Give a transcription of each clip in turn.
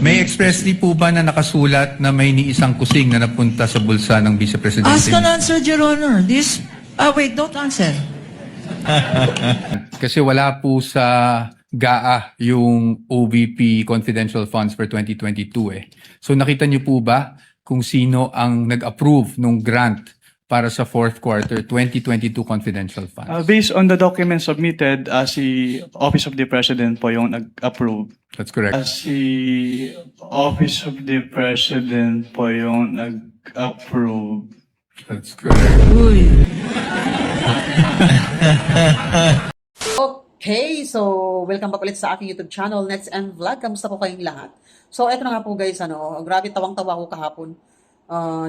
May expressly po ba na nakasulat na may ni isang kusing na napunta sa bulsa ng Vice Presidente? Ask and answer, Your Honor. Wait, don't answer. Kasi wala po sa GAA yung OVP confidential funds for 2022 eh. So nakita niyo po ba kung sino ang nag-approve nung grant para sa fourth quarter 2022 confidential funds? Based on the documents submitted, si Office of the President po yung nag-approve. That's correct. Si Office of the President po yung nag-approve. That's correct. Uy. Okay, so welcome back ulit sa aking YouTube channel, Nets and Vlog. Kamusta po kayong lahat? So eto na nga po guys, grabe tawang-tawa ko kahapon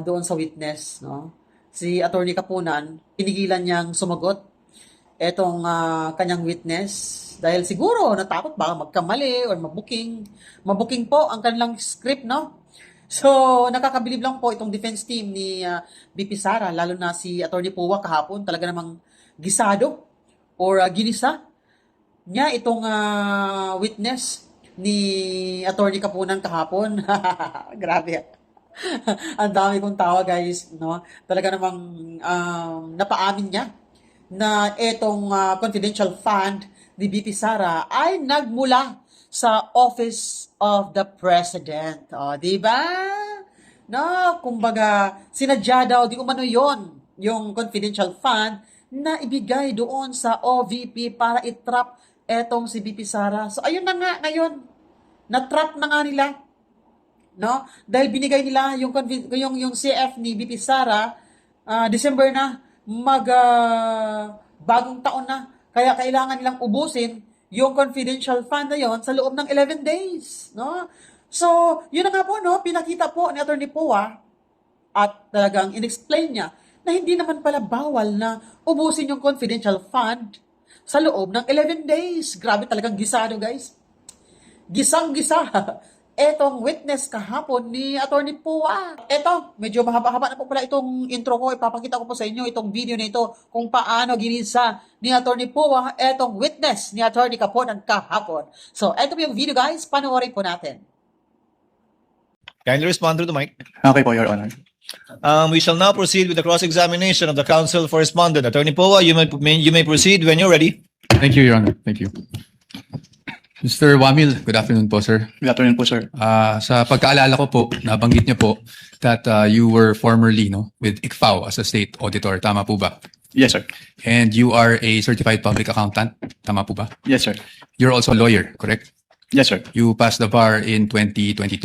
doon sa witness, no? Si Attorney Kapunan, pinigilan niyang sumagot etong kanyang witness dahil siguro natakot baka magkamali or mabuking po ang kanilang script, no? So, nakakabilib lang po itong defense team ni BP Sara, lalo na si Attorney Puwa kahapon, talaga namang gisado or ginisa niya itong witness ni Attorney Kapunan kahapon. Grabe. Ang dami kong tawa guys, no? Talaga namang napaamin niya na itong confidential fund ni BP Sara ay nagmula sa Office of the President. O, di ba? No, kumbaga, sinadya daw, di umano yon yung confidential fund na ibigay doon sa OVP para itrap etong si BP Sara. So, ayun na nga ngayon. Na-trap na nga nila. No? Dahil binigay nila yung CF ni BP Sara, December na, bagong taon na. Kaya kailangan nilang ubusin yung confidential fund na yon sa loob ng 11 days. No? So, yun na nga po, no? Pinakita po ni Atty. Poa at talagang in-explain niya na hindi naman pala bawal na ubusin yung confidential fund sa loob ng 11 days. Grabe talagang gisado, guys. Gisang-gisa. Etong witness kahapon ni Atty. Poa. Eto, medyo mahaba-haba na po pala itong intro ko. Ipapakita ko po sa inyo itong video na ito kung paano ginisa ni Atty. Poa etong witness ni Atty. Kapunan kahapon. So, eto po yung video, guys. Panoorin po natin. Kindly respond through the mic. Okay po, Your Honor. We shall now proceed with the cross-examination of the counsel for respondent. Attorney Poa, you may proceed when you're ready. Thank you, Your Honor. Thank you. Mr. Wamil, good afternoon po, sir. Good afternoon po, sir. Sa pagkaalala ko po, nabanggit niyo po that you were formerly with ICFAO as a state auditor. Tama po ba? Yes, sir. And you are a certified public accountant. Tama po ba? Yes, sir. You're also a lawyer, correct? Yes, sir. You passed the bar in 2022.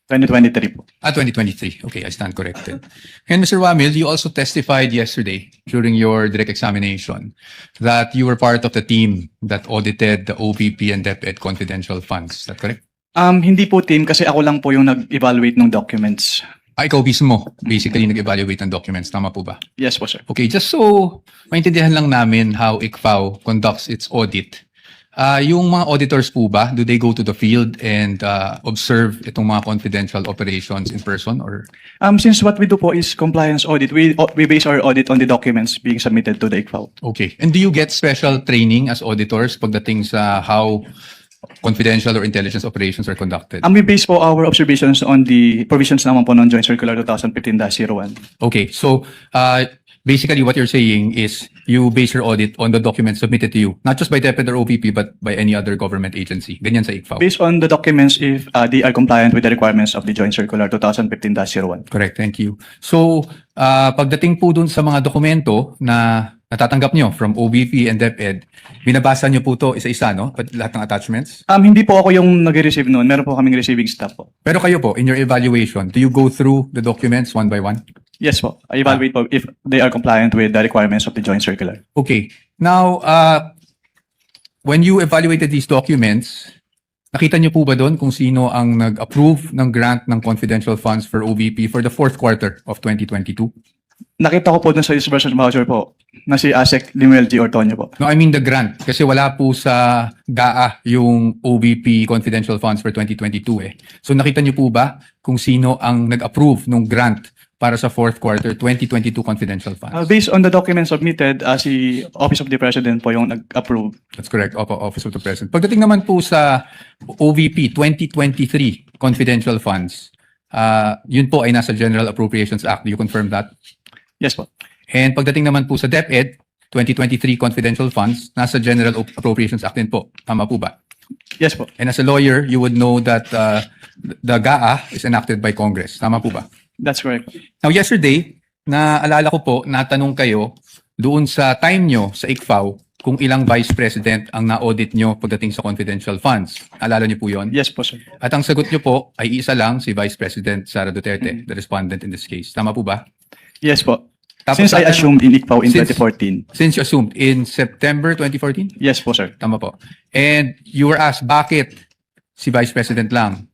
2023 po. 2023. Okay, I stand corrected. And Mr. Wamil, you also testified yesterday during your direct examination that you were part of the team that audited the OVP and DepEd confidential funds. Is that correct? Hindi po team kasi ako lang po yung nag-evaluate ng documents. Ikaw mismo, basically nag-evaluate ng documents. Tama po ba? Yes po, sir. Okay, just so maintindihan lang namin how ICFAO conducts its audit. Yung mga auditors po ba, do they go to the field and observe itong mga confidential operations in person or? Since what we do po is compliance audit, we base our audit on the documents being submitted to the ICFAO. Okay. And do you get special training as auditors pagdating sa how confidential or intelligence operations are conducted? We base po our observations on the provisions naman po ng Joint Circular 2015-01. Okay. So, basically what you're saying is you base your audit on the documents submitted to you, not just by DepEd or OVP, but by any other government agency. Ganyan sa ICFAO. Based on the documents if they are compliant with the requirements of the Joint Circular 2015-01. Correct. Thank you. So, pagdating po dun sa mga dokumento na natatanggap nyo from OVP and DepEd, binabasa nyo po to isa-isa, no? Lahat ng attachments? Hindi po ako yung nag-receive noon. Meron po kaming receiving staff po. Pero kayo po, in your evaluation, do you go through the documents one by one? Yes po. I evaluate po if they are compliant with the requirements of the Joint Circular. Okay. Now, when you evaluated these documents, nakita niyo po ba doon kung sino ang nag-approve ng grant ng confidential funds for OVP for the fourth quarter of 2022? Nakita ko po dun sa disbursement voucher po na si Asek Limuel G. Ortonio po. No, I mean the grant. Kasi wala po sa GAA yung OVP confidential funds for 2022 eh. So nakita niyo po ba kung sino ang nag-approve ng grant para sa fourth quarter 2022 confidential funds. Based on the documents submitted, si Office of the President po yung nag-approve. That's correct. Opo, Office of the President. Pagdating naman po sa OVP 2023 confidential funds, yun po ay nasa General Appropriations Act. Do you confirm that? Yes po. And pagdating naman po sa DepEd 2023 confidential funds, nasa General Appropriations Act din po. Tama po ba? Yes po. And as a lawyer, you would know that the GAA is enacted by Congress. Tama po ba? That's correct. Now, yesterday, naalala ko po, natanong kayo doon sa time nyo sa ICFAO kung ilang vice president ang na-audit nyo pagdating sa confidential funds. Alala nyo po yon? Yes po, sir. At ang sagot nyo po ay isa lang, si Vice President Sara Duterte, the respondent in this case. Tama po ba? Yes po. Tapos Since I tatanong- assumed in ICPAO in Since- 2014. Since you assumed in September 2014? Yes po, sir. Tama po. And you were asked, bakit si Vice President lang?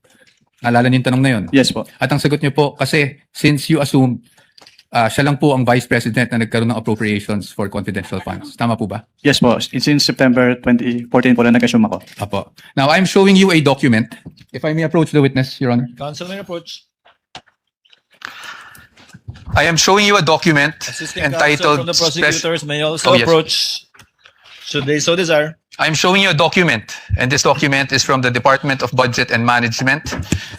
Alala niyo yung tanong na yun? Yes po. At ang sagot niyo po, kasi since you assumed siya lang po ang Vice President na nagkaroon ng appropriations for confidential funds. Tama po ba? Yes po. Since September 2014 po na nag-assume ako. Apo. Now, I'm showing you a document. If I may approach the witness, Your Honor. Counsel may approach. I am showing you a document Assisting counsel entitled from the Spec- prosecutors may also Oh, yes. approach should they so desire. I'm showing you a document, and this document is from the Department of Budget and Management,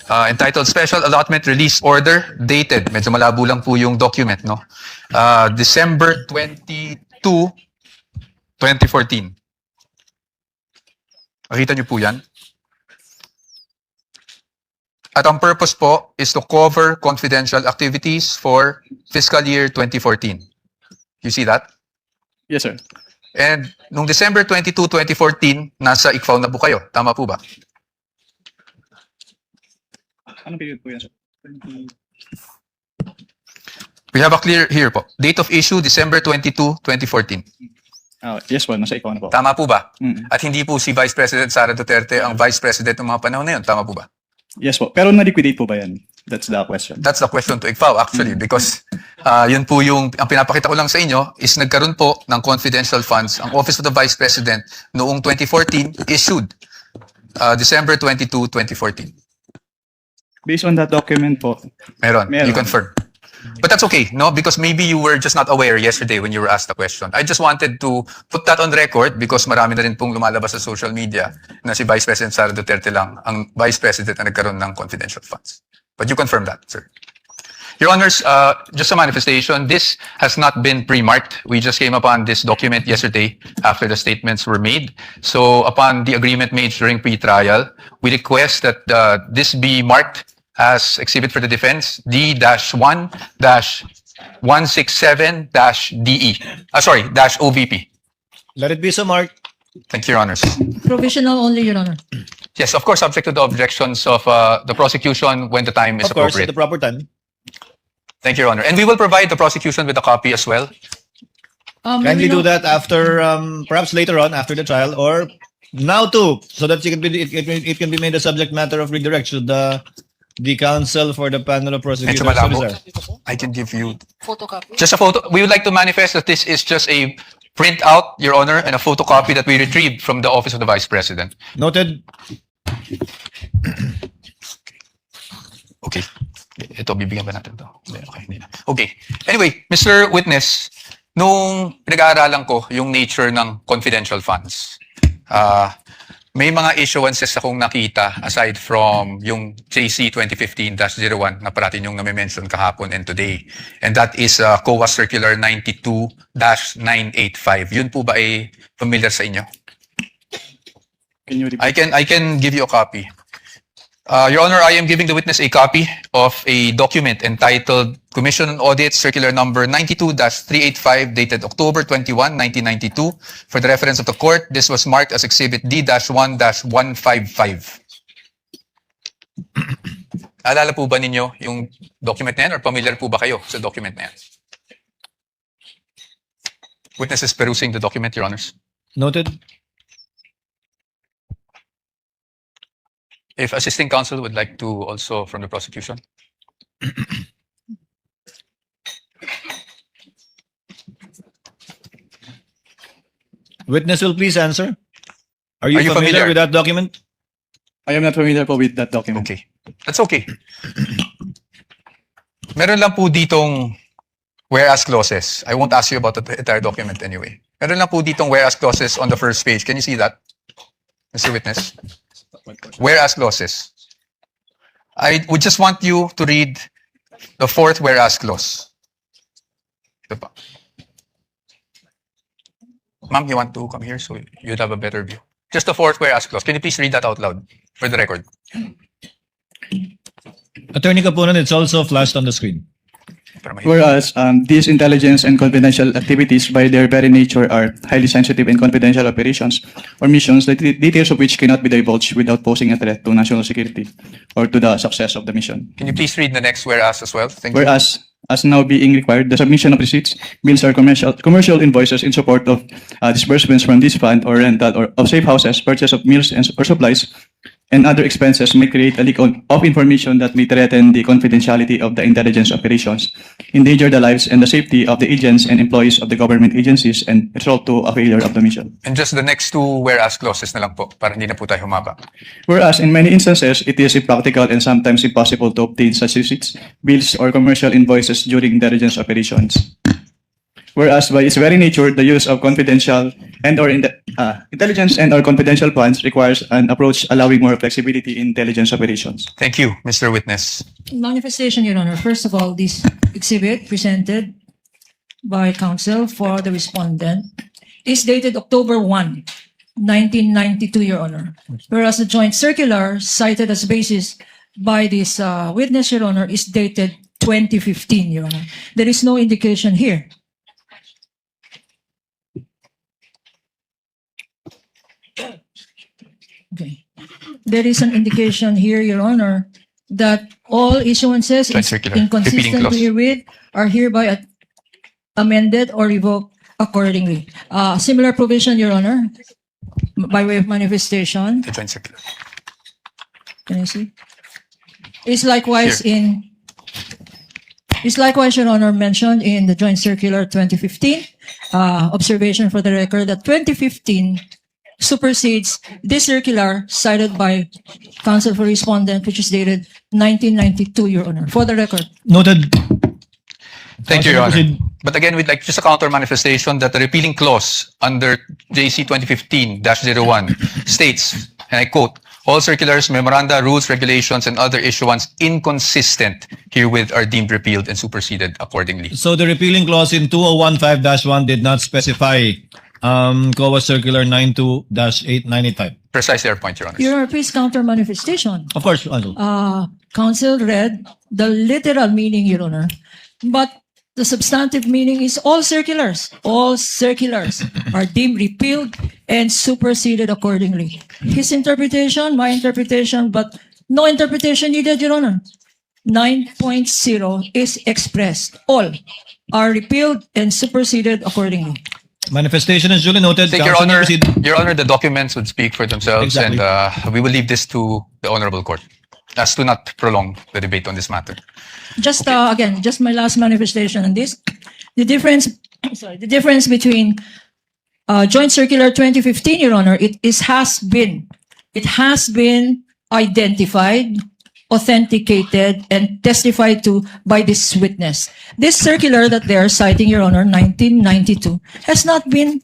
entitled Special Allotment Release Order, dated. Medyo malabo lang po yung document, no? December 22, 2014. Makita niyo po yan? At ang purpose po is to cover confidential activities for fiscal year 2014. You see that? Yes, sir. And nung December 22, 2014, nasa ICFAO na po kayo. Tama po ba? Anong period po yan, sir? We have a clear here po. Date of issue, December 22, 2014. Yes po. Nasa ICPAO na po. Tama po ba? Mm. At hindi po si Vice President Sara Duterte ang Vice President ng mga panahon na yun. Tama po ba? Yes po. Pero na-liquidate po ba yan? That's the question. That's the question to ICFAO actually because yun po yung, ang pinapakita ko lang sa inyo is nagkaroon po ng confidential funds ang Office of the Vice President noong 2014 issued December 22, 2014. Based on that document po, Meron. Meron. You confirm. But that's okay, no? Because maybe you were just not aware yesterday when you were asked the question. I just wanted to put that on record because marami na rin pong lumalabas sa social media na si Vice President Sara Duterte lang ang Vice President na nagkaroon ng confidential funds. But you confirm that, sir. Your Honors, just a manifestation, this has not been pre-marked. We just came upon this document yesterday after the statements were made. So upon the agreement made during pre-trial, we request that this be marked as exhibit for the defense D-1-167-DE. -OVP. Let it be so marked. Thank you, Your Honors. Provisional only, Your Honor. Yes, of course, subject to the objections of the prosecution when the time is Of course, at appropriate. the proper time. Thank you, Your Honor. And we will provide the prosecution with a copy as well. Kindly do that after, perhaps later on, after the trial, or now too, so that it can be made a subject matter of redirect should the counsel for the panel of prosecutors Medyo malabo. so desire. I can give you Photocopy. just a photo. We would like to manifest that this is just a printout, Your Honor, and a photocopy that we retrieved from the Office of the Vice President. Noted. Okay. Ito, bibigyan ba natin to? Hindi, okay, hindi na. Okay. Anyway, Mr. Witness, nung pinag-aaralan ko yung nature ng confidential funds, may mga issuances akong nakita aside from yung JC 2015-01 na parating yung nami-mention kahapon and today. And that is COA Circular 92-985. Yun po ba ay familiar sa inyo? can you repeat? I can give you a copy. Your Honor, I am giving the witness a copy of a document entitled Commission on Audit Circular Number 92-385 dated October 21, 1992. For the reference of the court, this was marked as Exhibit D-1-155. Alala po ba ninyo yung document na yan or familiar po ba kayo sa document na yan? Witness is perusing the document, Your Honors. Noted. If assisting counsel would like to also from the prosecution. Witness will please answer. Are you, Are you familiar familiar? with that document? I am not familiar po with that document. Okay. That's okay. Meron lang po ditong whereas clauses. I won't ask you about the entire document anyway. Meron lang po ditong whereas clauses on the first page. Can you see that, Mr. Witness? Whereas clauses. I would just want you to read the fourth whereas clause. Ito pa. Ma'am, you want to come here so you'd have a better view. Just the fourth whereas clause. Can you please read that out loud for the record? Attorney Kapunan, it's also flashed on the screen. Para may- Whereas these intelligence and confidential activities by their very nature are highly sensitive and confidential operations or missions, the details of which cannot be divulged without posing a threat to national security or to the success of the mission. Can you please read the next whereas as well? Thank you. Whereas, as now being required, the submission of receipts, bills, or commercial invoices in support of disbursements from this fund or rental or of safe houses, purchase of meals or supplies, and other expenses may create a leak of information that may threaten the confidentiality of the intelligence operations, endanger the lives and the safety of the agents and employees of the government agencies, and result to a failure of the mission. And just the next two whereas clauses na lang po para hindi na po tayo humaba. Whereas in many instances, it is impractical and sometimes impossible to obtain such receipts, bills, or commercial invoices during intelligence operations. Whereas by its very nature, the use of confidential and/or intelligence and/or confidential funds requires an approach allowing more flexibility in intelligence operations. Thank you, Mr. Witness. Manifestation, Your Honor. First of all, this exhibit presented by counsel for the respondent is dated October 1, 1992, Your Honor. Whereas the joint circular cited as basis by this witness, Your Honor, is dated 2015, Your Honor. There is no indication here. Okay. There is an indication here, Your Honor, that all issuances Joint circular. Repeating inconsistent clause. herewith are hereby amended or revoked accordingly. Similar provision, Your Honor, by way of manifestation. The joint circular. Can I see? Is likewise Your Honor, mentioned in the Joint Circular 2015. Observation for the record that 2015 supersedes this circular cited by counsel for respondent, which is dated 1992, Your Honor. For the record. Noted. Thank you, Your Honor. Proceed. But again, we'd like just a counter manifestation that the repealing clause under JC 2015-01 states, and I quote, all circulars, memoranda, rules, regulations, and other issuance inconsistent herewith are deemed repealed and superseded accordingly. So the repealing clause in 2015-1 did not specify COA Circular 92-895. Precisely our point, Your Honor. Your Honor, please counter manifestation. Of course, Counsel. Counsel read the literal meaning, Your Honor, but the substantive meaning is all circulars are deemed repealed and superseded accordingly. His interpretation, my interpretation, but no interpretation needed, Your Honor. 9.0 is expressed. All are repealed and superseded accordingly. Manifestation is duly noted. Thank Your Counsel may Honor. proceed. Your Honor, the documents would speak for themselves, Exactly. and we will leave this to the Honorable Court as to not prolong the debate on this matter. Just again, just my last manifestation on this. The difference between Joint Circular 2015, Your Honor, it has been identified, authenticated, and testified to by this witness. This circular that they are citing, Your Honor, 1992, has not been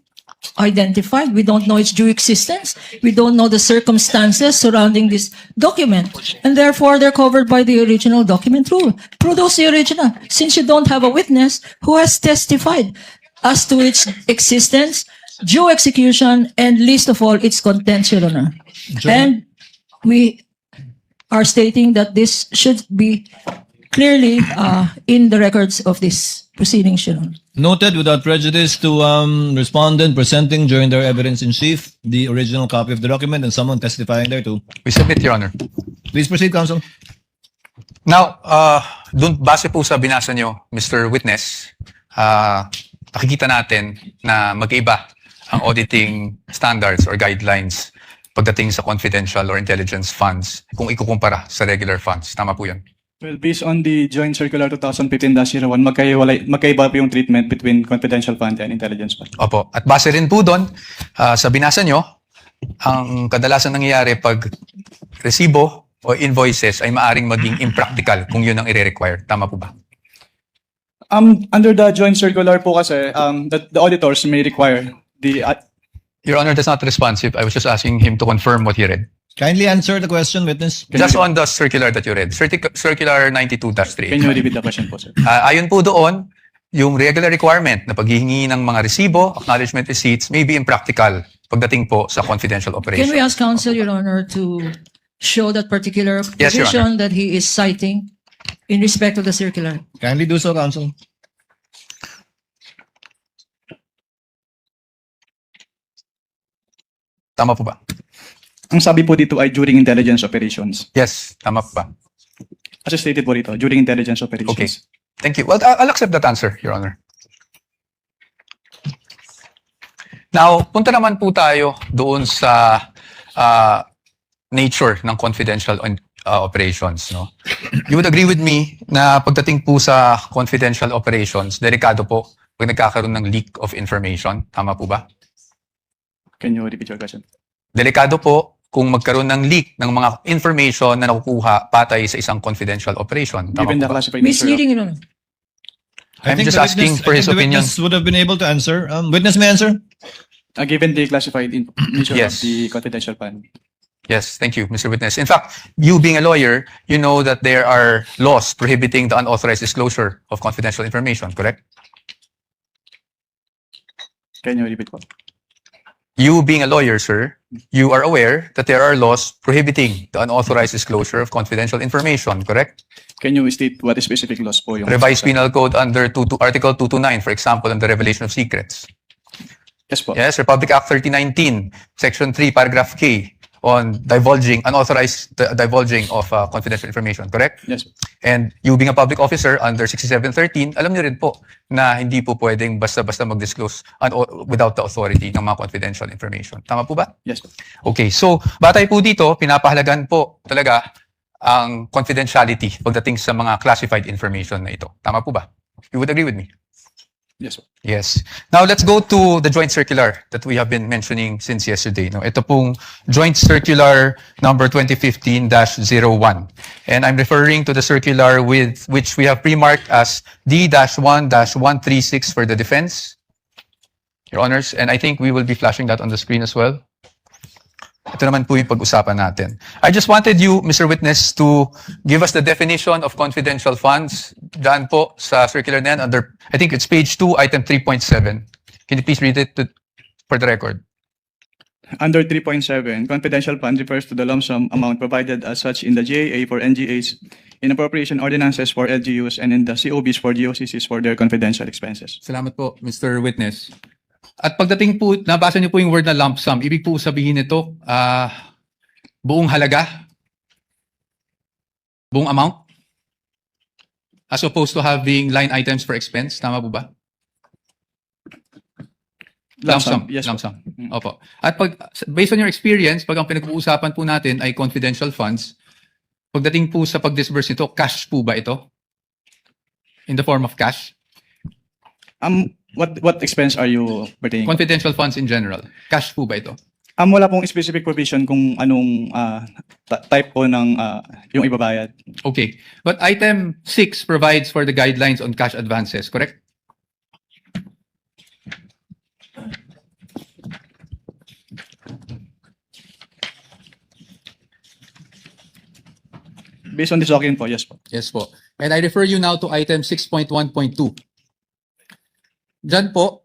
identified. We don't know its due existence. We don't know the circumstances surrounding this document. And therefore, they're covered by the original document rule. Produce the original, since you don't have a witness who has testified as to its existence, due execution, and least of all, its contents, Your Honor. And we are stating that this should be clearly in the records of this proceedings, Your Honor. Noted without prejudice to respondent presenting during their evidence in chief the original copy of the document and someone testifying thereto. We submit, Your Honor. Please proceed, Counsel. Now, dun base po sa binasa nyo, Mr. Witness, nakikita natin na mag-iba ang auditing standards or guidelines pagdating sa confidential or intelligence funds kung ikukumpara sa regular funds. Tama po yan. Well, based on the Joint Circular 2015-01, magkaiba po yung treatment between confidential fund and intelligence fund. Opo. At base rin po doon, sa binasa nyo, ang kadalasan nangyayari pag resibo o invoices ay maaring maging impractical kung yun ang i-require. Tama po ba? Under the joint circular po kasi, the auditors may require the Your Honor, that's not responsive. I was just asking him to confirm what he read. Kindly answer the question, witness. Just on the circular that you read, Circular 92-3. Can you repeat the question po, sir? Ayon po doon, yung regular requirement na paghihingi ng mga resibo, acknowledgement receipts, may be impractical pagdating po sa confidential Can operation. we ask counsel, Your Honor, to show that particular Yes, Your provision that he is citing in respect of the circular? Kindly do so, counsel. Tama po ba? Ang sabi po dito ay during intelligence operations. Yes, tama po ba? As stated po dito, during intelligence operations. Okay. Thank you. Well, I'll accept that answer, Your Honor. Now, punta naman po tayo doon sa nature ng confidential operations. No? You would agree with me na pagdating po sa confidential operations, delikado po pag nagkakaroon ng leak of information. Tama po ba? Can you repeat your question? Delikado po kung magkaroon ng leak ng mga information na nakukuha patay sa isang confidential operation. Tama Given po the ba? classified nature of- Misleading, Your Honor. I'm think just the asking witness- for I his think the opinion. witness would have been able to answer. Witness may answer. given the classified nature Yes. of the confidential fund. Yes, thank you, Mr. Witness. In fact, you being a lawyer, you know that there are laws prohibiting the unauthorized disclosure of confidential information, correct? Can you repeat po? You being a lawyer, sir, you are aware that there are laws prohibiting the unauthorized disclosure of confidential information, correct? Can you state what specific laws po yung... Revised Penal Code under Article 229, for example, on the revelation of secrets. Yes po. Yes, Republic Act 3019, Section 3, Paragraph K, on divulging, unauthorized divulging of confidential information, correct? Yes po. And you being a public officer under 6713, alam niyo rin po na hindi po pwedeng basta-basta mag-disclose without the authority ng mga confidential information. Tama po ba? Yes po. Okay, so batay po dito, pinapahalagan po talaga ang confidentiality pagdating sa mga classified information na ito. Tama po ba? You would agree with me? Yes po. Yes. Now let's go to the joint circular that we have been mentioning since yesterday. No, ito pong joint circular number 2015-01. And I'm referring to the circular with which we have pre-marked as D-1-136 for the defense, Your Honors. And I think we will be flashing that on the screen as well. Ito naman po yung pag-usapan natin. I just wanted you, Mr. Witness, to give us the definition of confidential funds. Daan po sa circular na yan under, I think it's page 2, item 3.7. Can you please read it for the record? Under 3.7, confidential fund refers to the lump sum amount provided as such in the GAA for NGAs, in appropriation ordinances for LGUs, and in the COBs for GOCCs for their confidential expenses. Salamat po, Mr. Witness. At pagdating po, nabasa niyo po yung word na lump sum, ibig po sabihin nito, buong halaga? Buong amount? As opposed to having line items for expense, tama po ba? Lump sum. Yes Lump po. sum. Opo. At based on your experience, pag ang pinag-uusapan po natin ay confidential funds, pagdating po sa pag-disburse nito, cash po ba ito? In the form of cash? What expense are you pertaining? Confidential funds in general. Cash po ba ito? Wala pong specific provision kung anong type po ng yung ibabayad. Okay. But item 6 provides for the guidelines on cash advances, correct? Based on this document po, yes po. Yes po. And I refer you now to item 6.1.2. Diyan po,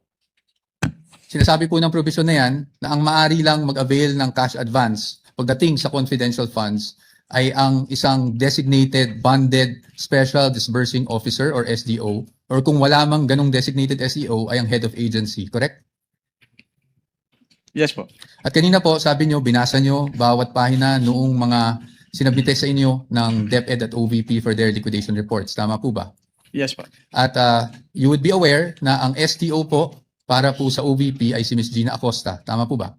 sinasabi po ng provision na yan na ang maaari lang mag-avail ng cash advance pagdating sa confidential funds ay ang isang designated bonded special disbursing officer or SDO, or kung wala mang ganong designated SDO ay ang head of agency, correct? Yes po. At kanina po, sabi nyo, binasa nyo bawat pahina noong mga sinabite sa inyo ng DepEd at OVP for their liquidation reports. Tama po ba? Yes po. At you would be aware na ang STO po para po sa OVP ay si Ms. Gina Acosta. Tama po ba?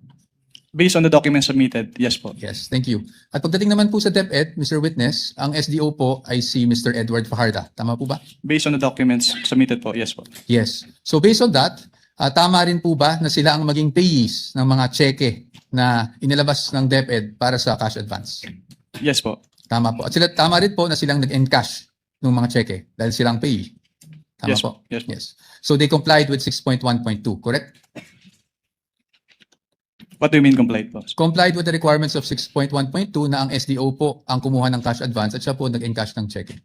Based on the documents submitted, yes po. Yes, thank you. At pagdating naman po sa DepEd, Mr. Witness, ang SDO po ay si Mr. Edward Fajarda. Tama po ba? Based on the documents submitted po, yes po. Yes. So based on that, tama rin po ba na sila ang maging payees ng mga cheque na inilabas ng DepEd para sa cash advance? Yes po. Tama po. At sila, tama rin po na silang nag-encash ng mga cheque dahil silang payee. Tama Yes, po? yes po. Yes. So they complied with 6.1.2, correct? What do you mean complied po? Complied with the requirements of 6.1.2 na ang SDO po ang kumuha ng cash advance at siya po nag-encash ng check.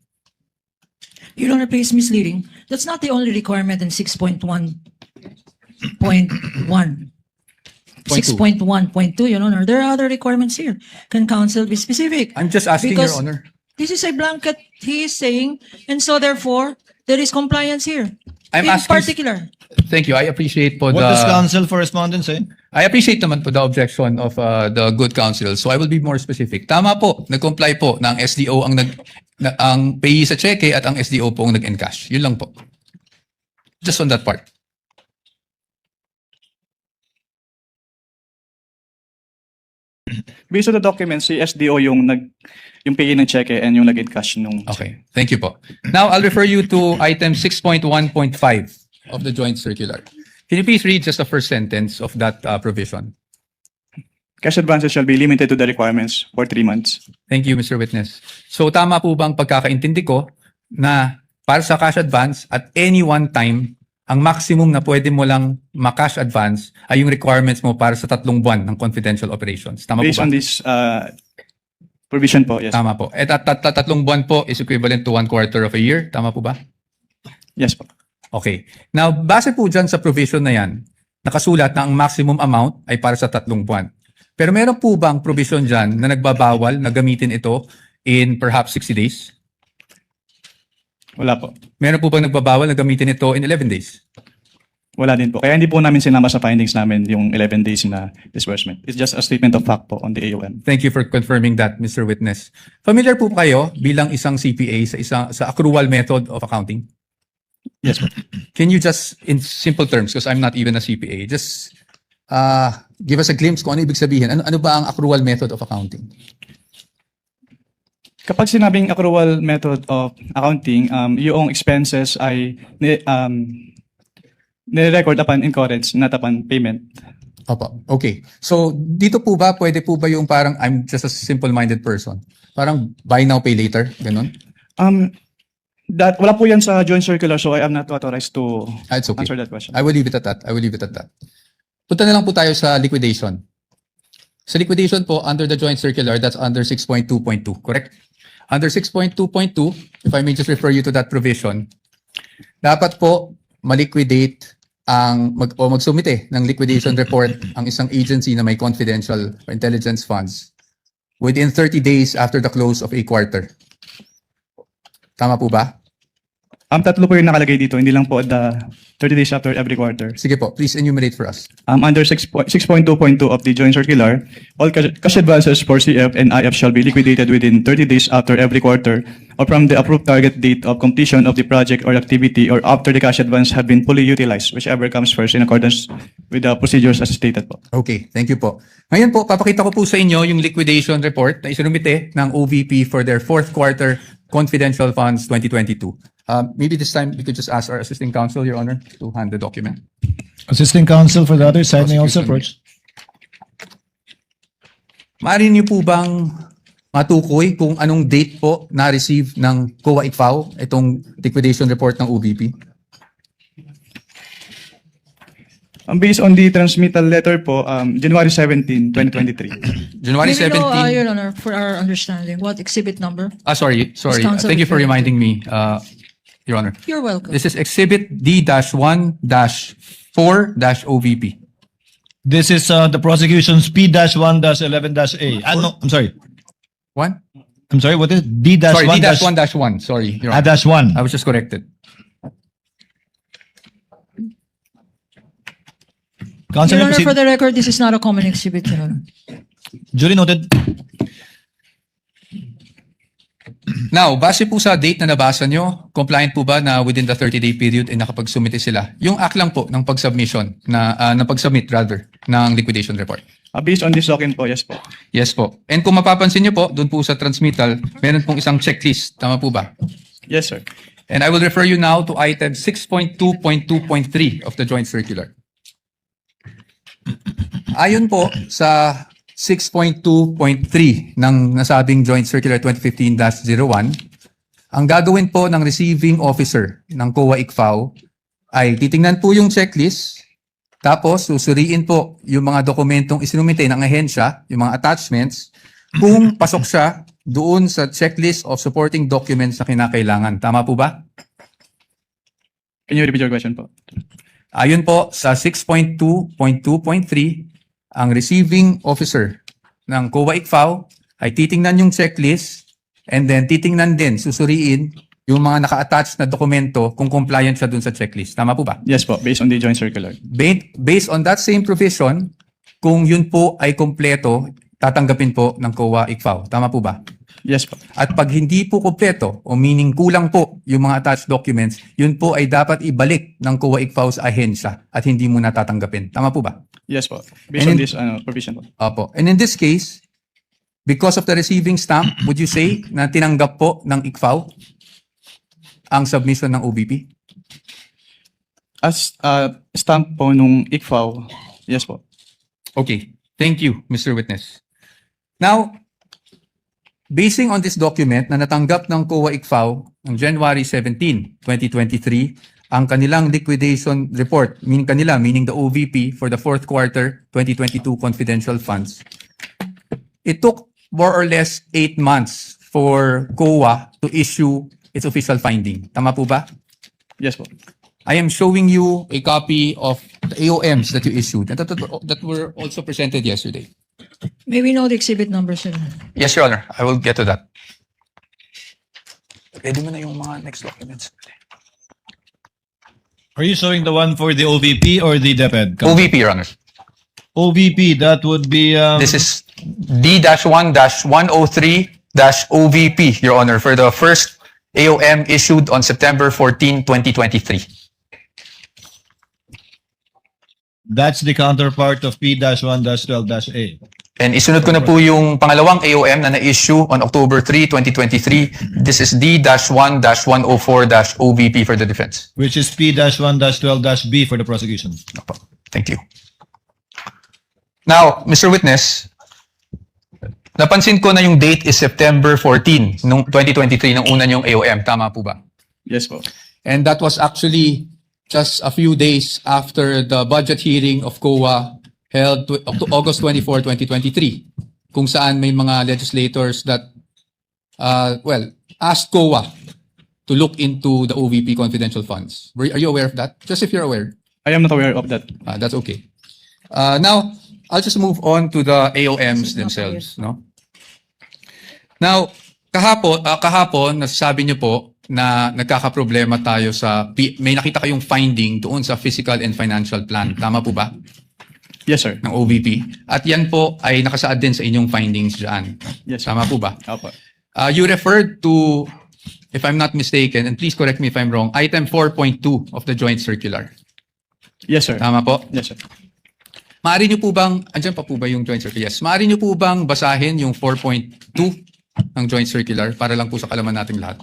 Your Honor, please misleading. That's not the only requirement in 6.1.1. 6.1.2, Your Honor. There are other requirements here. Can counsel be specific? I'm just asking, Because Your Honor. this is a blanket he is saying, and so therefore, there is compliance here. I'm in asking- particular. Thank you. I appreciate po What does the... counsel for respondent say? I appreciate naman po the objection of the good counsel. So I will be more specific. Tama po, nag-comply po na ang SDO ang payee sa cheque at ang SDO po ang nag-encash. Yun lang po. Just on that part. Based on the documents, si SDO yung payee ng cheque and yung nag-encash nung Okay. Thank you po. Now, I'll refer you to item 6.1.5 of the joint circular. Can you please read just the first sentence of that provision? cash advances shall be limited to the requirements for 3 months. Thank you, Mr. Witness. So tama po bang pagkakaintindi ko na para sa cash advance at any one time, ang maximum na pwede mo lang ma-cash advance ay yung requirements mo para sa 3 buwan ng confidential operations. Tama po Based ba? on this provision po, yes. Tama po. At 3 buwan po is equivalent to 1/4 of a year. Tama po ba? Yes po. Okay. Now, base po dyan sa provision na yan, nakasulat na ang maximum amount ay para sa 3 buwan. Pero meron po bang provision dyan na nagbabawal na gamitin ito in perhaps 60 days? Wala po. Meron po bang nagbabawal na gamitin ito in 11 days? Wala din po. Kaya hindi po namin sinama sa findings namin yung 11 days na disbursement. It's just a statement of fact po on the AUM. Thank you for confirming that, Mr. Witness. Familiar po kayo bilang isang CPA sa accrual method of accounting? Yes po. Can you just, in simple terms, because I'm not even a CPA, just give us a glimpse kung ano ibig sabihin. Ano ba ang accrual method of accounting? Kapag sinabing accrual method of accounting, yung expenses ay nire-record upon incurrence, not upon payment. Opo. Okay. So, dito po ba, pwede po ba yung parang, I'm just a simple-minded person, parang buy now, pay later, ganun? Wala po yan sa joint circular, so I am not authorized to It's okay. answer that question. I will leave it at that. Punta na lang po tayo sa liquidation. Sa liquidation po, under the joint circular, that's under 6.2.2, correct? Under 6.2.2, if I may just refer you to that provision, dapat po maliquidate magsumite ng liquidation report ang isang agency na may confidential or intelligence funds within 30 days after the close of a quarter. Tama po ba? Tatlo po yung nakalagay dito, hindi lang po the 30 days after every quarter. Sige po, please enumerate for us. Under 6.2.2 of the joint circular, all cash advances for CF and IF shall be liquidated within 30 days after every quarter or from the approved target date of completion of the project or activity or after the cash advance have been fully utilized, whichever comes first in accordance with the procedures as stated po. Okay, thank you po. Ngayon po, papakita ko po sa inyo yung liquidation report na isinumite ng OVP for their 4th quarter confidential funds 2022. Maybe this time we could just ask our assisting counsel, Your Honor, to hand the document. Assisting counsel for the other side may also approach. Maaari niyo po bang matukoy kung anong date po na-receive ng COA ICFAO itong liquidation report ng OVP? Based on the transmittal letter po, January 17, 2023. January May we know, 17. Your Honor, for our understanding, what exhibit number? Sorry. Counsel Thank you for referring reminding me, Your Honor. You're welcome. This is Exhibit D-1-4-OVP. This is the prosecution's P-1-11-A. No, I'm sorry. One? I'm sorry, what is it? Sorry, D-1-1. D-1-1. Sorry, Your Honor. Dash 1. I was just corrected. Counsel, Your may Honor, proceed. for the record, this is not a common exhibit, Your Honor. Duly noted. Now, base po sa date na nabasa nyo, compliant po ba na within the 30-day period ay nakapagsumite sila? Yung act lang po ng pag-submission, na pag-submit rather, ng liquidation report. Based on this document po, yes po. Yes po. And kung mapapansin nyo po, doon po sa transmittal, meron pong isang checklist. Tama po ba? Yes, sir. And I will refer you now to item 6.2.2.3 of the joint circular. Ayon po sa 6.2.3 ng nasabing Joint Circular 2015-01, Ang gagawin po ng receiving officer ng COA ICFAO ay titingnan po yung checklist, tapos susuriin po yung mga dokumentong isinumite ng ahensya, yung mga attachments, kung pasok siya doon sa checklist of supporting documents na kinakailangan. Tama po ba? Can you repeat your question po? Ayon po sa 6.2.2.3, ang receiving officer ng COA ICFAO ay titingnan yung checklist and then titingnan din, susuriin yung mga naka-attach na dokumento kung compliant siya dun sa checklist. Tama po ba? Yes po, based on the joint circular. Based on that same provision, kung yun po ay kompleto, tatanggapin po ng COA ICFAO. Tama po ba? Yes po. At pag hindi po kompleto o meaning kulang po yung mga attached documents, yun po ay dapat ibalik ng COA ICFAO sa ahensya at hindi mo natatanggapin. Tama po ba? Yes po. Based And on in- this provision po. Opo. And in this case, because of the receiving stamp, would you say na tinanggap po ng ICFAO ang submission ng OVP? As stamp po nung ICFAO, yes po. Okay. Thank you, Mr. Witness. Now, basing on this document na natanggap ng COA ICFAO ng January 17, 2023, ang kanilang liquidation report, meaning the OVP for the fourth quarter 2022 confidential funds, it took more or less 8 months for COA to issue its official finding. Tama po ba? Yes po. I am showing you a copy of the AOMs that you issued and that were also presented yesterday. May we know the exhibit number, sir? Yes, Your Honor. I will get to that. Ready mo na yung mga next documents. Are you showing the one for the OVP or the DepEd? OVP, Your Honor. OVP, that would be This is D-1-103-OVP, Your Honor, for the first AOM issued on September 14, 2023. that's the counterpart of P-1-12-A. And isunod ko na po yung pangalawang AOM na na-issue on October 3, 2023. This is D-1-104-OVP for the defense. Which is P-1-12-B for the prosecution. Opo. Thank you. Now, Mr. Witness, napansin ko na yung date is September 14, nung 2023, nung una yung AOM. Tama po ba? Yes po. And that was actually just a few days after the budget hearing of COA held August 24, 2023, kung saan may mga legislators that, asked COA to look into the OVP confidential funds. Are you aware of that? Just if you're aware. I am not aware of that. That's okay. Now, I'll just move on to the AOMs themselves. No? Now, kahapon, nasasabi niyo po na nagkakaproblema tayo sa, may nakita kayong finding doon sa physical and financial plan. Tama po ba? Yes sir. Ng OVP. At yan po ay nakasaad din sa inyong findings dyan. Yes sir. Tama po ba? Opo. You referred to, if I'm not mistaken, and please correct me if I'm wrong, item 4.2 of the joint circular. Yes sir. Tama po? Yes sir. Maaari niyo po bang, andyan pa po ba yung joint circular? Yes. Maaari niyo po bang basahin yung 4.2 ng joint circular para lang po sa kalaman nating lahat?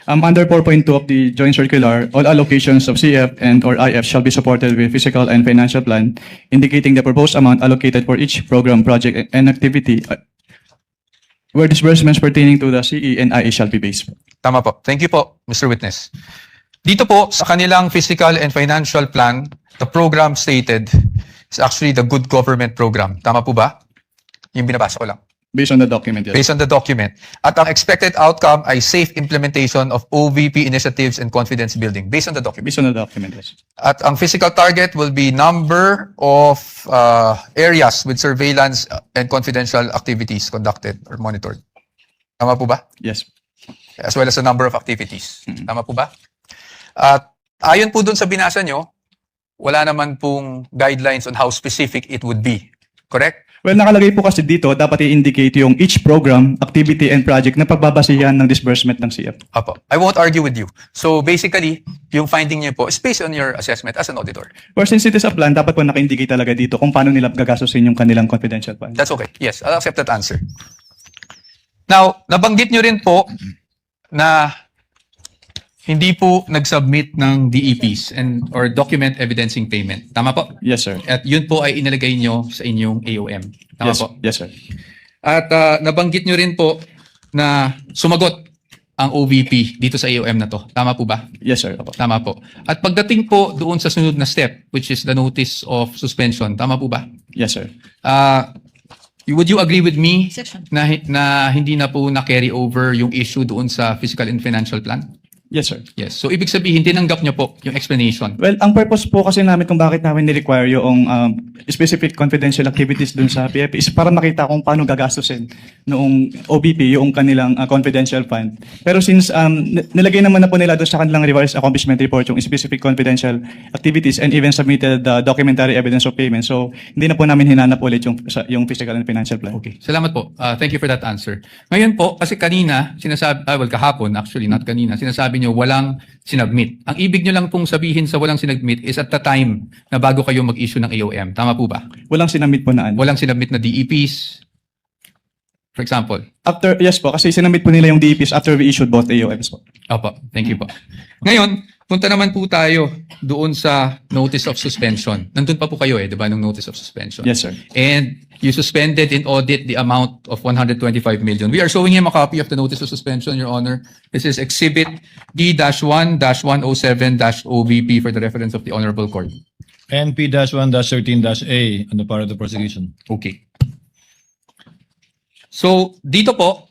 Under 4.2 of the joint circular, all allocations of CF and or IF shall be supported with physical and financial plan, indicating the proposed amount allocated for each program, project, and activity where disbursements pertaining to the CE and IE shall be based. Tama po. Thank you po, Mr. Witness. Dito po, sa kanilang physical and financial plan, the program stated is actually the Good Government Program. Tama po ba? Yung binabasa ko lang. Based on the document, yes. Based on the document. At ang expected outcome ay safe implementation of OVP initiatives and confidence building. Based on the document. Based on the document, yes. At ang physical target will be number of areas with surveillance and confidential activities conducted or monitored. Tama po ba? Yes. As well as the number of activities. Tama po ba? At ayon po dun sa binasa nyo, wala naman pong guidelines on how specific it would be. Correct? Well, nakalagay po kasi dito, dapat i-indicate yung each program, activity, and project na pagbabasihan ng disbursement ng CF. Apo. I won't argue with you. So basically, yung finding niyo po is based on your assessment as an auditor. Or since it is a plan, dapat po naka-indicate talaga dito kung paano nila gagastusin yung kanilang confidential fund. That's okay. Yes, I'll accept that answer. Now, nabanggit niyo rin po na hindi po nag-submit ng DEPs and or document evidencing payment. Tama po? Yes, sir. At yun po ay inilagay nyo sa inyong AOM. Tama Yes, po? yes, sir. At nabanggit nyo rin po na sumagot ang OVP dito sa AOM na to. Tama po ba? Yes, sir. Opo. Tama po. At pagdating po doon sa sunod na step, which is the notice of suspension, tama po ba? Yes, sir. Would you agree with me Section. na hindi na po na-carry over yung issue doon sa fiscal and financial plan? Yes, sir. Yes. So, ibig sabihin, tinanggap niyo po yung explanation. Well, ang purpose po kasi namin kung bakit namin ni-require yung specific confidential activities dun sa PFP is para makita kung paano gagastusin noong OBP yung kanilang confidential fund. Pero since nilagay naman na po nila dun sa kanilang revised accomplishment report yung specific confidential activities and even submitted the documentary evidence of payment. So, hindi na po namin hinanap ulit yung fiscal and financial plan. Okay. Salamat po. Thank you for that answer. Ngayon po, kasi kanina, kahapon, actually, not kanina, sinasabi nyo walang sinubmit. Ang ibig nyo lang pong sabihin sa walang sinubmit is at the time na bago kayo mag-issue ng AOM. Tama po ba? Walang sinamit po na ano. Walang sinubmit na DEPs, for example. Yes po, kasi sinamit po nila yung DEPs after we issued both AOMs po. Opo, thank you po. Ngayon, punta naman po tayo doon sa notice of suspension. Nandun pa po kayo di ba, nung notice of suspension? Yes, sir. And you suspended in audit the amount of 125 million. We are showing him a copy of the notice of suspension, Your Honor. This is Exhibit D-1-107-OVP for the reference of the Honorable Court. NP-1-13-A on the part of the prosecution. Okay. So, dito po,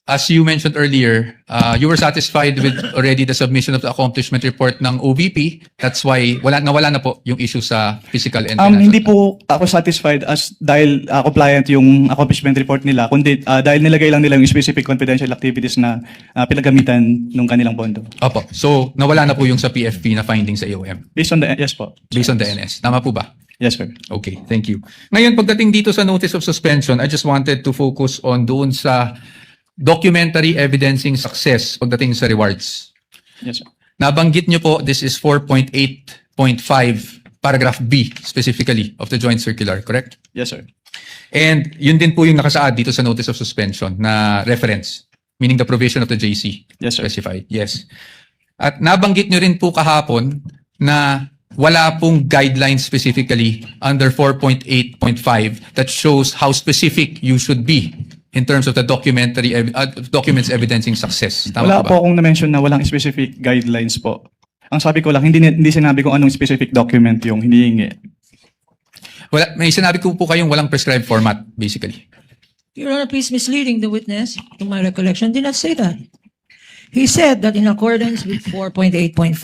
as you mentioned earlier, you were satisfied with already the submission of the accomplishment report ng OVP. That's why nawala na po yung issue sa physical and financial. Hindi po ako satisfied as dahil compliant yung accomplishment report nila, kundi dahil nilagay lang nila yung specific confidential activities na pinagamitan ng kanilang bondo. Opo. So, nawala na po yung sa PFP na findings sa AOM. Based on the, yes po. Based on the NS. Tama po ba? Yes, sir. Okay, thank you. Ngayon, pagdating dito sa notice of suspension, I just wanted to focus on doon sa documentary evidencing success pagdating sa rewards. Yes, sir. Nabanggit nyo po, this is 4.8.5 paragraph B specifically of the joint circular, correct? Yes, sir. And yun din po yung nakasaad dito sa notice of suspension na reference, meaning the provision of the JC. Yes, sir. Specified. Yes. At nabanggit nyo rin po kahapon na wala pong guidelines specifically under 4.8.5 that shows how specific you should be in terms of the documents evidencing success. Tama Wala po ba? po akong na-mention na walang specific guidelines po. Ang sabi ko lang, hindi sinabi kung anong specific document yung hinihingi. Wala, may sinabi ko po kayong walang prescribed format, basically. Your Honor, please misleading the witness, to my recollection, did not say that. He said that in accordance with 4.8.5,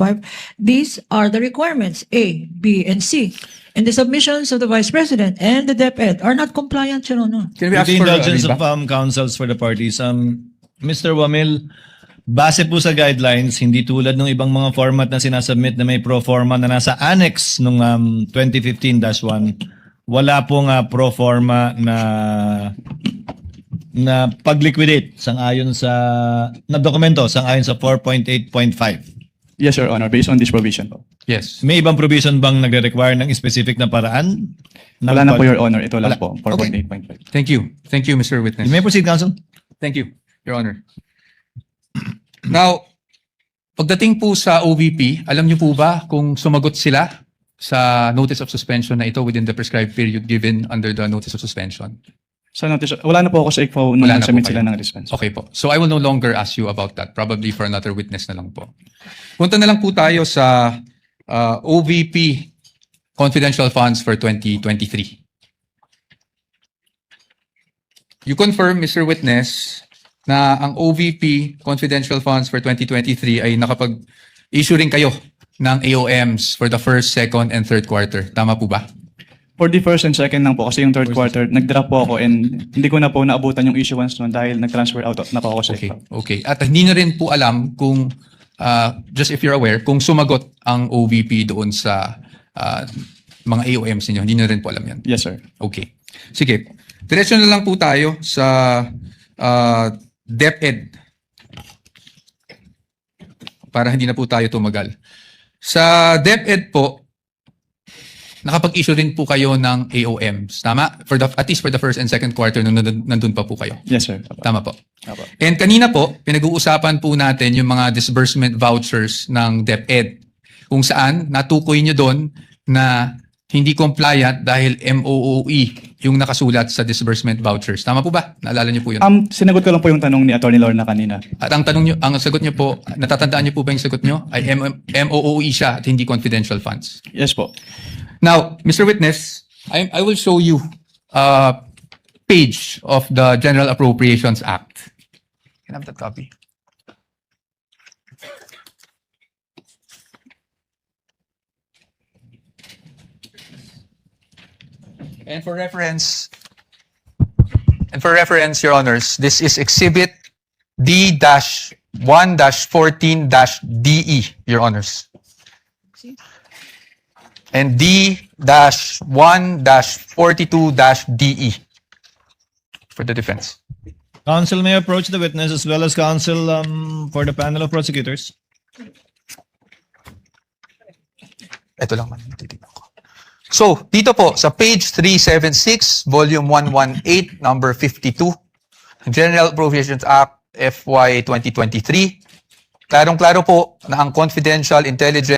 these are the requirements, A, B, and C. And the submissions of the Vice President and the DepEd are not compliant, Your Honor. Can we With ask the for indulgence Riba? of counsels for the parties, Mr. Wamil, base po sa guidelines, hindi tulad ng ibang mga format na sinasubmit na may pro forma na nasa annex nung 2015-1, wala pong pro forma na pag-liquidate sang-ayon sa na dokumento sang-ayon sa 4.8.5. Yes, Your Honor, based on this provision po. Yes. May ibang provision bang nagre-require ng specific na paraan? Wala na po, Your Honor. Ito lang Wala. po, 4.8.5. Thank you. Thank you, Mr. Witness. You may proceed, counsel. Thank you, Your Honor. Now, pagdating po sa OVP, alam niyo po ba kung sumagot sila sa notice of suspension na ito within the prescribed period given under the notice of suspension? Sa notice, wala na po ako sa ICFO nung Wala na po submit kayo. sila ng response. Okay po. So I will no longer ask you about that. Probably for another witness na lang po. Punta na lang po tayo sa OVP confidential funds for 2023. You confirm, Mr. Witness, na ang OVP confidential funds for 2023 ay nakapag-issue rin kayo ng AOMs for the first, second, and third quarter. Tama po ba? For the first and second lang po, kasi yung third quarter, nag-drop po ako and hindi ko na po naabutan yung issuance noon dahil nag-transfer out na po ako sa Okay. ICFO. Okay. At hindi na rin po alam kung, just if you're aware, kung sumagot ang OVP doon sa mga AOMs ninyo. Hindi na rin po alam yan. Yes, sir. Okay. Sige. Diretso na lang po tayo sa DepEd. Para hindi na po tayo tumagal. Sa DepEd po, nakapag-issue rin po kayo ng AOMs. Tama? At least for the first and second quarter nung nandun pa po kayo. Yes, sir. Tama po. Apo. And kanina po, pinag-uusapan po natin yung mga disbursement vouchers ng DepEd. Kung saan, natukoy nyo doon na hindi compliant dahil MOOE yung nakasulat sa disbursement vouchers. Tama po ba? Naalala niyo po yun? Sinagot ko lang po yung tanong ni Attorney Lorna kanina. At ang sagot niyo po, natatandaan niyo po ba yung sagot niyo? Ay MOOE siya at hindi confidential funds. Yes po. Now, Mr. Witness, I will show you a page of the General Appropriations Act. Can I have that copy? And for reference, Your Honors, this is Exhibit D-1-14-DE, Your Honors. And D-1-42-DE for the defense. Counsel may approach the witness as well as counsel for the panel of prosecutors. Ito lang man, titignan ko. So, dito po, sa page 376, volume 118, number 52, General Appropriations Act FY 2023, klarong-klaro po na ang confidential intelligence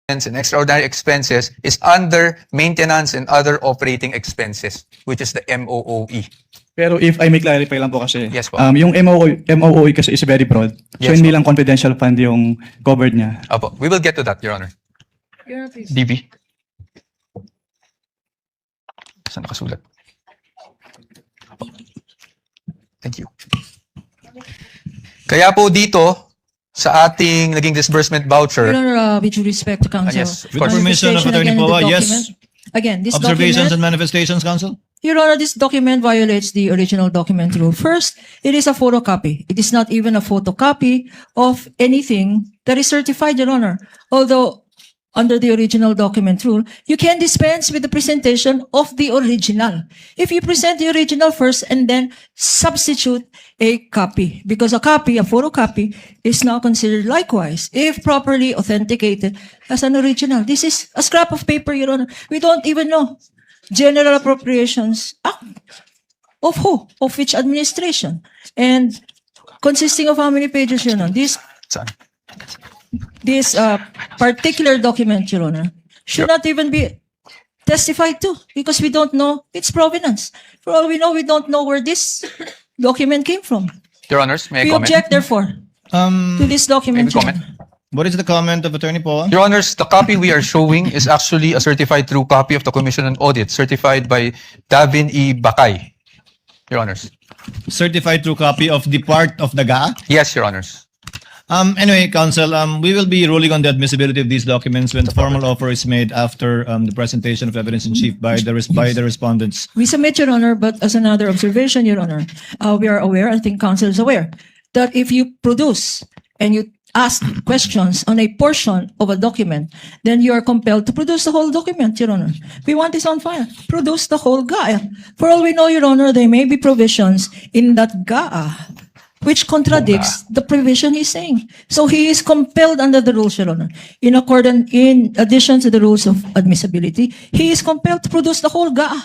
and extraordinary expenses is under maintenance and other operating expenses, which is the MOOE. Pero if I may clarify lang po kasi, Yes po. yung MOOE kasi is very broad. So Yes hindi po. lang confidential fund yung covered niya. Apo, we will get to that, Your Honor. DB. Saan nakasulat? Apo. Thank you. Kaya po dito, sa ating naging disbursement voucher, Your Honor, with due respect to counsel. yes, of With course. permission of Attorney Again, the Poa, yes. document- Again, this Observations document, and manifestations, counsel? Your Honor, this document violates the original document rule. First, it is a photocopy. It is not even a photocopy of anything that is certified, Your Honor. Although, under the original document rule, you can dispense with the presentation of the original. If you present the original first and then substitute a copy, because a copy, a photocopy, is now considered likewise, if properly authenticated, as an original. This is a scrap of paper, Your Honor. We don't even know. General Appropriations Act. Of who? Of which administration? And consisting of how many pages, Your Honor? Saan? This particular document, Your Honor, should not even be testified to because we don't know its provenance. For all we know, we don't know where this document came from. Your Honors, may I We comment? object, therefore, to this document. Maybe Your comment? Honor. What is the comment of Attorney Poa? Your Honors, the copy we are showing is actually a certified true copy of the Commission on Audit, certified by Davin E. Bakay. Your Honors. Certified true copy of the part of the GA? Yes, Your Honors. Anyway, counsel, we will be ruling on the admissibility of these documents when the formal offer is made after the presentation of evidence in chief by the respondents. We submit, Your Honor, but as another observation, Your Honor, we are aware, I think counsel is aware, that if you produce and you ask questions on a portion of a document, then you are compelled to produce the whole document, Your Honor. We want this on file. Produce the whole GAA. For all we know, Your Honor, there may be provisions in that GAA which contradicts the provision he's saying. So he is compelled under the rules, Your Honor. In addition to the rules of admissibility, he is compelled to produce the whole GAA.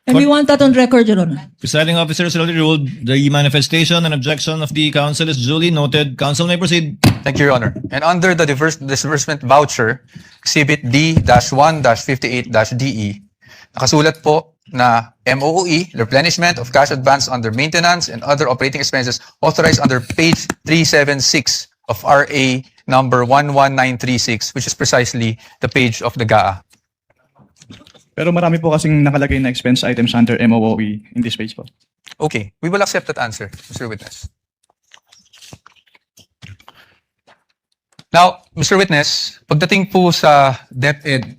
And we want that on record, Your Honor. Presiding officer has already ruled the manifestation and objection of the counsel is duly noted. Counsel may proceed. Thank you, Your Honor. And under the disbursement voucher, Exhibit D-1-58-DE, nakasulat po na MOOE, replenishment of cash advance under maintenance and other operating expenses authorized under page 376 of RA number 11936, which is precisely the page of the GAA. Pero marami po kasing nakalagay na expense items under MOOE in this page po. Okay, we will accept that answer, Mr. Witness. Now, Mr. Witness, pagdating po sa DepEd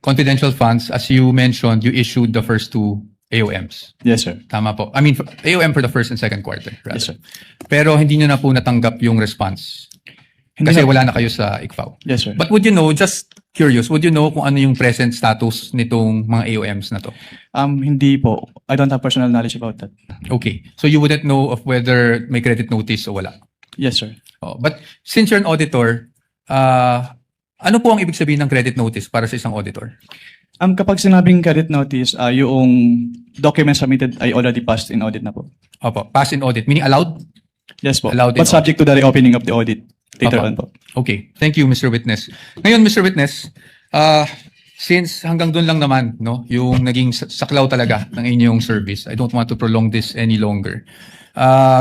confidential funds, as you mentioned, you issued the first two AOMs. Yes, sir. Tama po. I mean, AOM for the first and second quarter. Rather. Yes, sir. Pero hindi nyo na po natanggap yung response. Hindi Kasi na- wala na kayo sa ICFAO. Yes, sir. But would you know, just curious, would you know kung ano yung present status nitong mga AOMs na to? Hindi po. I don't have personal knowledge about that. Okay. So you wouldn't know of whether may credit notice o wala. Yes, sir. Oh, but since you're an auditor, ano po ang ibig sabihin ng credit notice para sa isang auditor? Kapag sinabing credit notice, yung document submitted ay already passed in audit na po. Opo, pass in audit, meaning allowed? Yes po. Allowed in But subject to the reopening of the audit later Opo. on po. Okay. Thank you, Mr. Witness. Ngayon, Mr. Witness, since hanggang doon lang naman, no, yung naging saklaw talaga ng inyong service, I don't want to prolong this any longer.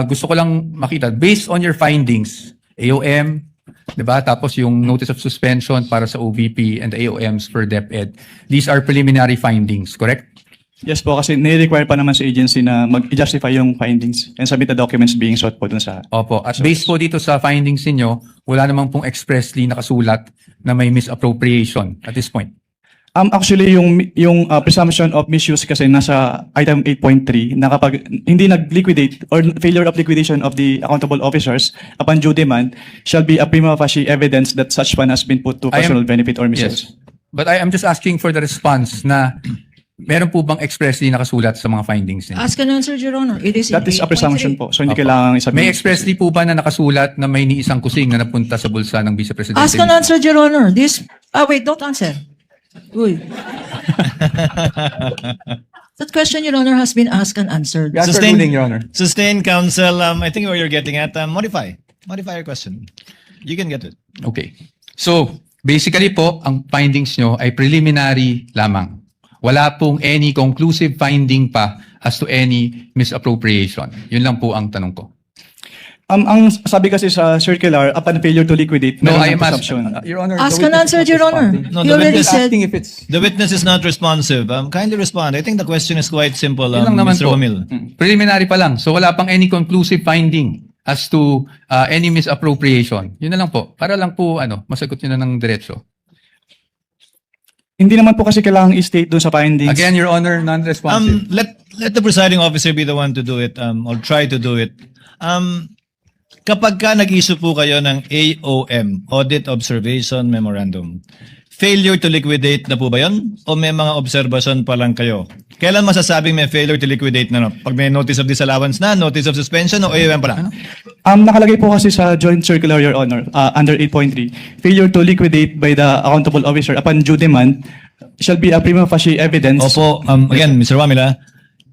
Gusto ko lang makita, based on your findings, AOM, diba? Tapos yung notice of suspension para sa OVP and the AOMs for DepEd, these are preliminary findings, correct? Yes po, kasi nire-require pa naman sa agency na mag-justify yung findings and submit the documents being sought po dun sa... Opo. At based po dito sa findings ninyo, wala namang pong expressly nakasulat na may misappropriation at this point. Actually, yung presumption of misuse kasi nasa item 8.3 na kapag hindi nag-liquidate or failure of liquidation of the accountable officers upon due demand shall be a prima facie evidence that such fund has been put to I am- personal benefit or misuse. Yes. But I am just asking for the response na meron po bang expressly nakasulat sa mga findings ninyo? Ask and answer, Your Honor. It is in That is a 8.3. presumption po. So hindi Opo. kailangan isabihin. May expressly po ba na nakasulat na may ni isang kusing na napunta sa bulsa ng Vice Presidente? Ask and answer, Your Honor. Wait, don't answer. Uy. That question, Your Honor, has been asked and answered. Yes, sir, Sustain- ruling, Your Honor. Sustain, counsel. I think where you're getting at, modify your question. You can get it. Okay. So, basically po, ang findings nyo ay preliminary lamang. Wala pong any conclusive finding pa as to any misappropriation. Yun lang po ang tanong ko. Ang sabi kasi sa circular, upon failure to liquidate, No, meron I ng am presumption. Your Honor. Ask the and witness answer, is Your not Honor. responding. No, He the already witness said, Asking if it's... The witness is not responsive. Kindly respond. I think the question is quite simple, Yun lang naman Mr. po. Wamil. Preliminary pa lang. So wala pang any conclusive finding as to any misappropriation. Yun na lang po. Para lang po masagot nyo na ng diretso. Hindi naman po kasi kailangang i-state doon sa findings. Again, Your Honor, non-responsive. Let the presiding officer be the one to do it, or try to do it. Kapag ka nag-issue po kayo ng AOM, Audit Observation Memorandum, failure to liquidate na po ba yun? O may mga observation pa lang kayo? Kailan masasabing may failure to liquidate na? No? Pag may notice of disallowance na, notice of suspension, o AOM pa lang? Nakalagay po kasi sa joint circular, Your Honor, under 8.3, failure to liquidate by the accountable officer upon due demand shall be a prima facie evidence. Opo, again, Mr. Wamila,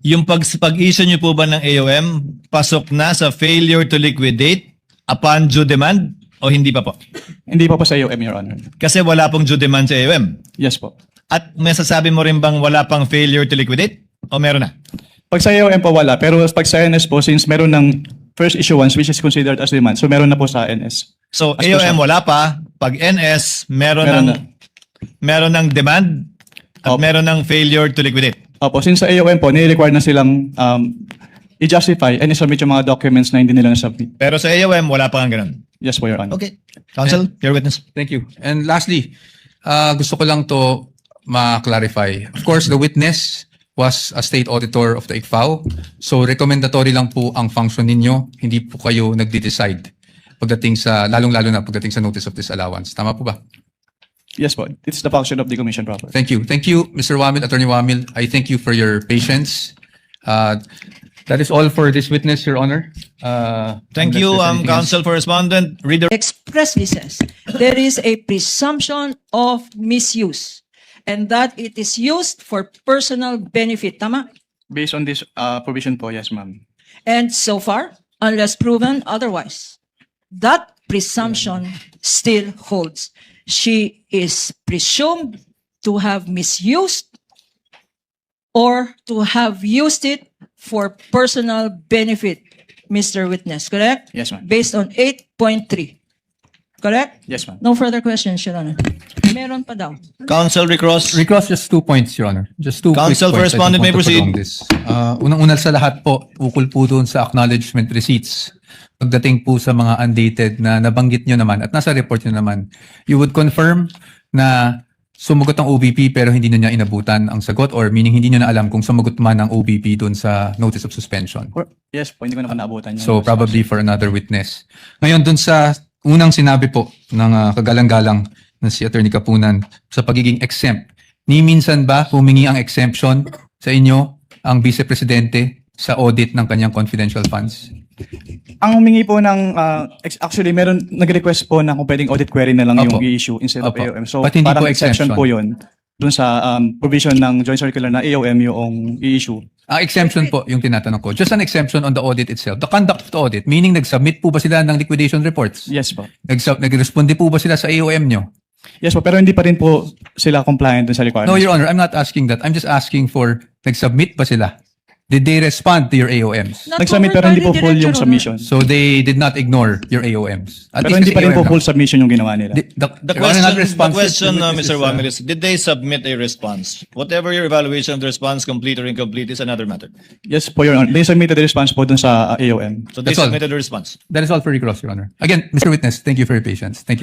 yung pag-issue niyo po ba ng AOM, pasok na sa failure to liquidate upon due demand o hindi pa po? Hindi pa po sa AOM, Your Honor. Kasi wala pong due demand sa AOM. Yes po. At may sasabi mo rin bang wala pang failure to liquidate? O meron na? Pag sa AOM po wala, pero pag sa NS po, since meron ng first issuance which is considered as demand, so meron na po sa NS. So, As per AOM siya. wala pa. Pag NS, meron ng demand at Opo. meron ng failure to liquidate. Opo, since sa AOM po, nire-require na silang i-justify and i-submit yung mga documents na hindi nila na-submit. Pero sa AOM, wala pa kang ganun. Yes po, Your Honor. Okay. Counsel, your witness. Thank you. And lastly, gusto ko lang to ma-clarify. Of course, the witness was a state auditor of the ICFAO. So recommendatory lang po ang function ninyo. Hindi po kayo nagde-decide pagdating sa, lalong-lalo na pagdating sa notice of disallowance. Tama po ba? Yes po. It's the function of the commission proper. Thank you. Thank you, Mr. Wamil, Attorney Wamil. I thank you for your patience. That is all for this witness, Your Honor. Thank unless you, there's anything else. counsel for respondent. Reader. expressly says there is a presumption of misuse and that it is used for personal benefit. Tama? Based on this provision po, yes ma'am. And so far, unless proven otherwise, that presumption still holds. She is presumed to have misused or to have used it for personal benefit, Mr. Witness, correct? Yes ma'am. Based on 8.3. Correct? Yes ma'am. No further questions, Your Honor. Meron pa daw. Counsel recross. Recross just 2 points, Your Honor. Just two Counsel quick for points. I respondent don't may want to proceed. prolong this. Unang-unal sa lahat po, ukol po doon sa acknowledgement receipts. Pagdating po sa mga undated na nabanggit nyo naman at nasa report nyo naman, you would confirm na sumagot ang OVP pero hindi nyo niya inabutan ang sagot or meaning hindi nyo na alam kung sumagot man ang OVP doon sa notice of suspension. Yes po, hindi ko na naabutan yun. So probably for another witness. Ngayon dun sa unang sinabi po ng kagalang-galang na si Attorney Kapunan sa pagiging exempt. Ni minsan ba humingi ang exemption sa inyo ang Vice Presidente sa audit ng kanyang confidential funds? Ang humingi po ng, actually, meron nag-request po na kung pwedeng audit query na lang Opo. yung i-issue instead of Opo. AOM. So, But hindi parang po exception exemption. po yun dun sa provision ng joint circular na AOM yung i-issue. Ang exemption po yung tinatanong ko. Just an exemption on the audit itself. The conduct of the audit, meaning nag-submit po ba sila ng liquidation reports? Yes po. Nag-responde po ba sila sa AOM nyo? Yes po, pero hindi pa rin po sila compliant dun sa requirements. No, Your Honor, I'm not asking that. I'm just asking for, nag-submit ba sila? Did they respond to your AOMs? Not Nag-submit covered pero by hindi the po full direct, yung Your Honor. submission. So they did not ignore your AOMs? At Pero least hindi kasi pa rin po AOM full lang. submission yung ginawa nila. The Your Honor, not question, responsive to Mr. witnesses, Wamil, is did they submit a response? Whatever your evaluation of the response, complete or incomplete, is another matter. Yes po, Your Honor. They submitted the response po dun sa AOM. So they That's all. submitted a response. That is all for recross, Your Honor. Again, Mr. Witness, thank you for your patience. Thank you.